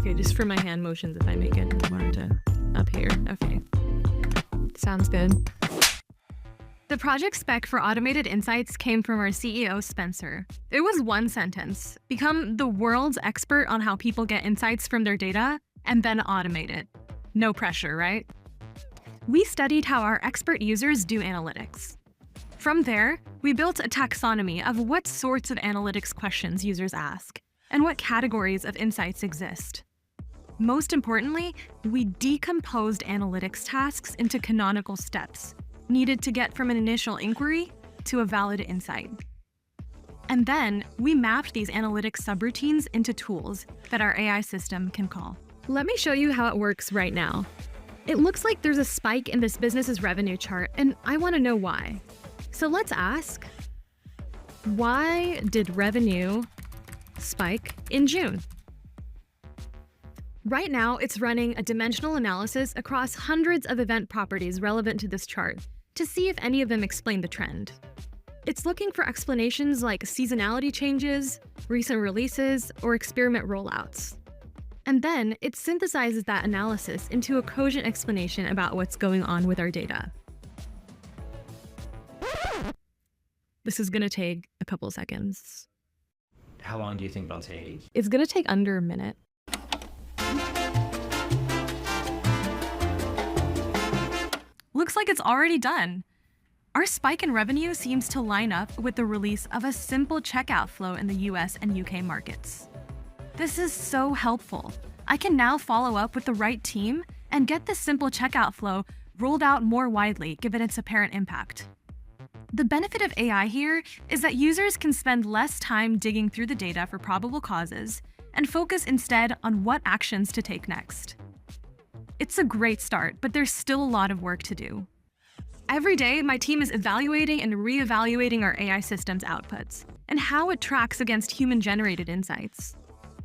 Okay, just for my hand motions, if I make it more to up here. Okay. Sounds good. The project spec for automated insights came from our CEO, Spencer. It was one sentence: become the world's expert on how people get insights from their data and then automate it. No pressure, right? We studied how our expert users do analytics. From there, we built a taxonomy of what sorts of analytics questions users ask and what categories of insights exist. Most importantly, we decomposed analytics tasks into canonical steps needed to get from an initial inquiry to a valid insight. And then we mapped these analytics subroutines into tools that our AI system can call. Let me show you how it works right now. It looks like there's a spike in this business's revenue chart, and I want to know why. So let's ask, why did revenue spike in June? Right now, it's running a dimensional analysis across hundreds of event properties relevant to this chart to see if any of them explain the trend. It's looking for explanations like seasonality changes, recent releases, or experiment rollouts. And then it synthesizes that analysis into a cogent explanation about what's going on with our data. This is going to take a couple seconds. How long do you think it'll take? It's going to take under a minute. Looks like it's already done. Our spike in revenue seems to line up with the release of a simple checkout flow in the US and UK markets. This is so helpful. I can now follow up with the right team and get this simple checkout flow rolled out more widely given its apparent impact. The benefit of AI here is that users can spend less time digging through the data for probable causes and focus instead on what actions to take next. It's a great start, but there's still a lot of work to do. Every day, my team is evaluating and re-evaluating our AI system's outputs and how it tracks against human-generated insights.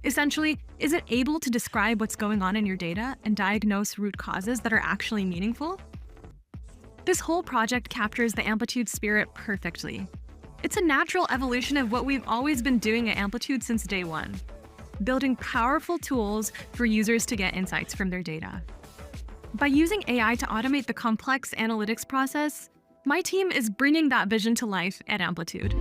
Essentially, is it able to describe what's going on in your data and diagnose root causes that are actually meaningful? This whole project captures the Amplitude spirit perfectly. It's a natural evolution of what we've always been doing at Amplitude since day one, building powerful tools for users to get insights from their data. By using AI to automate the complex analytics process, my team is bringing that vision to life at Amplitude.